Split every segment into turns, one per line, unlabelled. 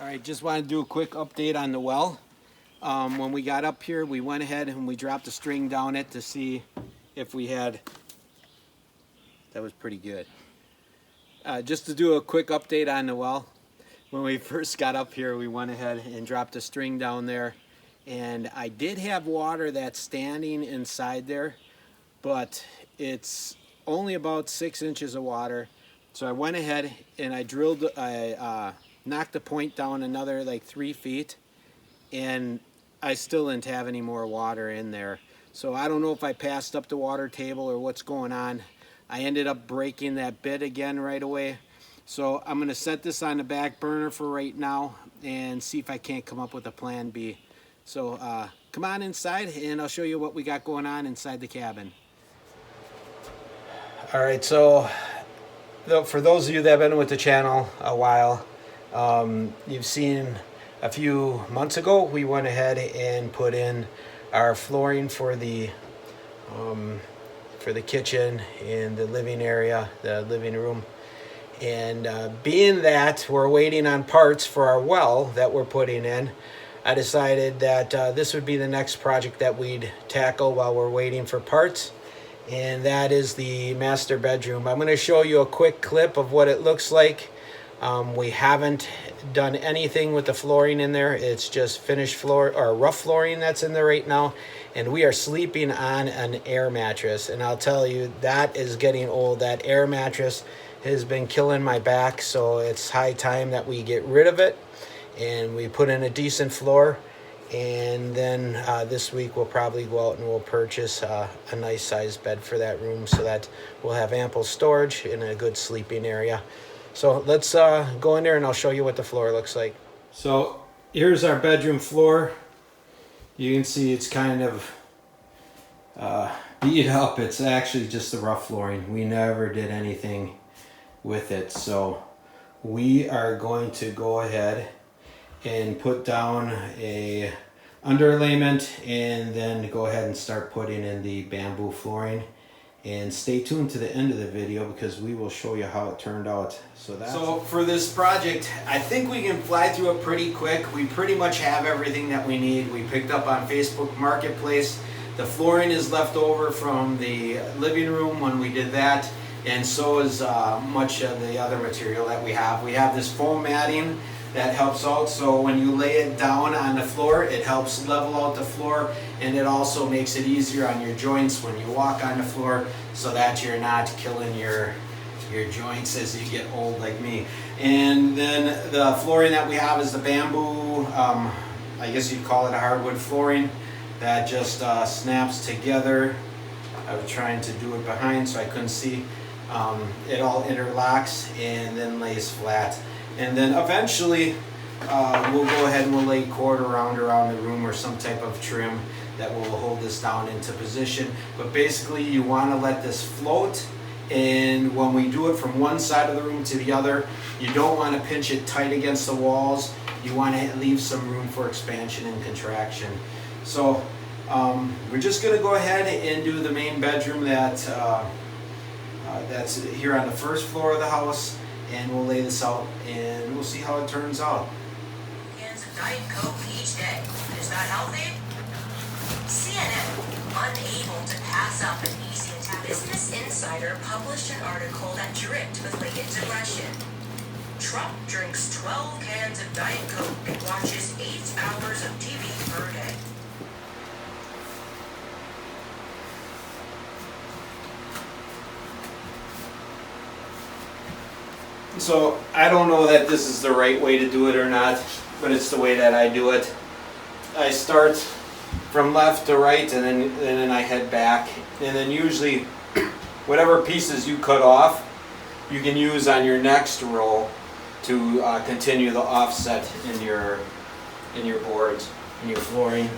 Alright, just wanted to do a quick update on the well. When we got up here, we went ahead and we dropped a string down it to see if we had... That was pretty good. Just to do a quick update on the well. When we first got up here, we went ahead and dropped a string down there. And I did have water that's standing inside there, but it's only about 6 inches of water. So I went ahead and I knocked the point down another like 3 feet, and I still didn't have any more water in there. So I don't know if I passed up the water table or what's going on. I ended up breaking that bit again right away. So I'm going to set this on the back burner for right now and see if I can't come up with a plan B. So come on inside and I'll show you what we got going on inside the cabin. Alright, so for those of you that have been with the channel a while, you've seen a few months ago we went ahead and put in our flooring for the kitchen and the living area, the living room. And being that we're waiting on parts for our well that we're putting in, I decided that this would be the next project that we'd tackle while we're waiting for parts. And that is the master bedroom. I'm going to show you a quick clip of what it looks like. We haven't done anything with the flooring in there. It's just finished floor or rough flooring that's in there right now. And we are sleeping on an air mattress. And I'll tell you, that is getting old. That air mattress has been killing my back. So it's high time that we get rid of it. And we put in a decent floor. And then this week we'll probably go out and we'll purchase a nice sized bed for that room so that we'll have ample storage and a good sleeping area. So let's go in there and I'll show you what the floor looks like. So here's our bedroom floor. You can see it's kind of beat up. It's actually just the rough flooring. We never did anything with it. So we are going to go ahead and put down a underlayment and then go ahead and start putting in the bamboo flooring. And stay tuned to the end of the video because we will show you how it turned out. So for this project, I think we can fly through it pretty quick. We pretty much have everything that we need. We picked up on Facebook Marketplace. The flooring is left over from the living room when we did that, and so is much of the other material that we have. We have this foam matting that helps out, so when you lay it down on the floor, it helps level out the floor, and it also makes it easier on your joints when you walk on the floor so that you're not killing your joints as you get old like me. And then the flooring that we have is the bamboo, I guess you'd call it a hardwood flooring that just snaps together. I was trying to do it behind so I couldn't see. It all interlocks and then lays flat. And then eventually we'll go ahead and we'll lay cord around the room or some type of trim that will hold this down into position. But basically you want to let this float, and when we do it from one side of the room to the other, you don't want to pinch it tight against the walls. You want to leave some room for expansion and contraction. So we're just going to go ahead and do the main bedroom that's here on the first floor of the house. And we'll lay this out and we'll see how it turns out.
Cans of Diet Coke each day. Is that healthy? CNN, unable to pass up an easy attack. Business Insider published an article that dripped with Lincoln's aggression. Trump drinks 12 cans of Diet Coke and watches 8 hours of TV per day.
So I don't know that this is the right way to do it or not, but it's the way that I do it. I start from left to right and then I head back, and then usually whatever pieces you cut off you can use on your next row to continue the offset in your boards, in your flooring.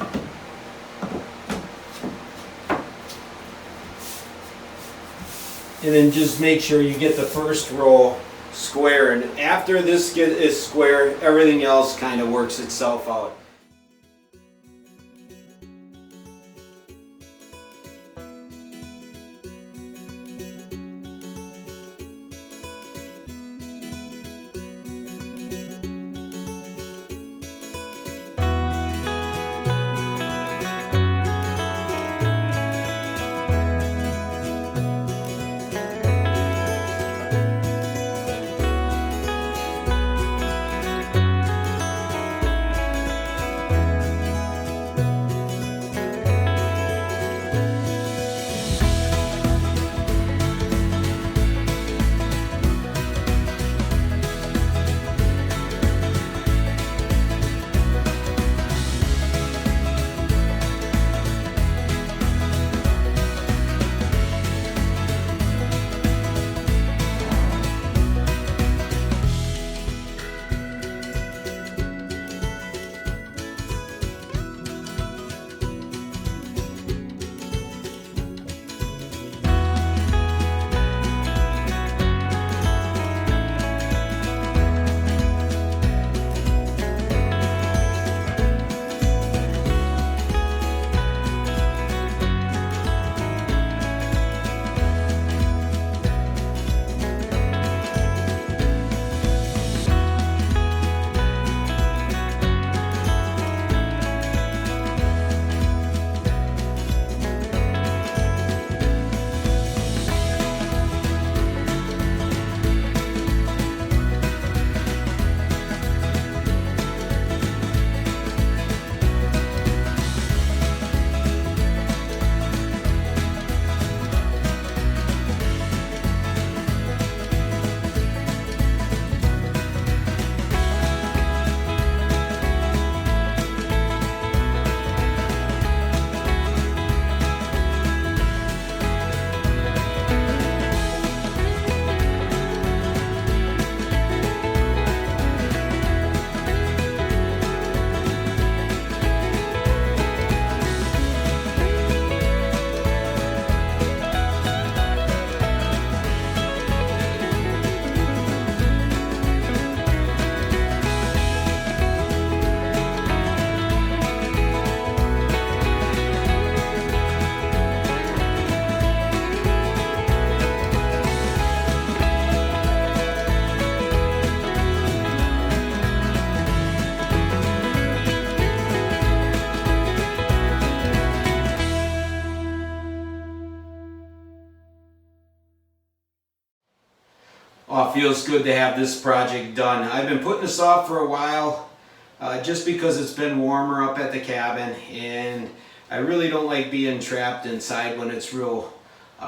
And then just make sure you get the first row square, and after this is square, everything else kind of works itself out. feels good to have this project done. I've been putting this off for a while just because it's been warmer up at the cabin, and I really don't like being trapped inside when it's real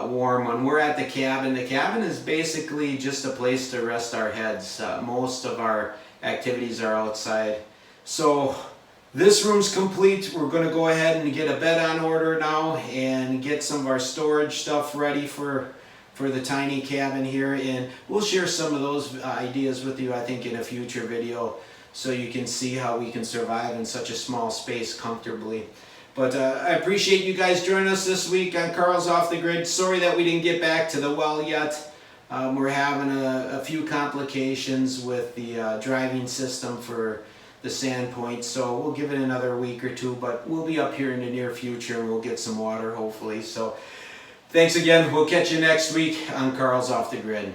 warm. When we're at the cabin is basically just a place to rest our heads. Most of our activities are outside. So this room's complete. We're going to go ahead and get a bed on order now and get some of our storage stuff ready for the tiny cabin here, and we'll share some of those ideas with you, I think, in a future video, so you can see how we can survive in such a small space comfortably. But I appreciate you guys joining us this week on Carl's Off the Grid. Sorry that we didn't get back to the well yet. We're having a few complications with the driving system for the Sandpoint, so we'll give it another week or two, but we'll be up here in the near future and we'll get some water hopefully. So thanks again. We'll catch you next week on Carl's Off the Grid.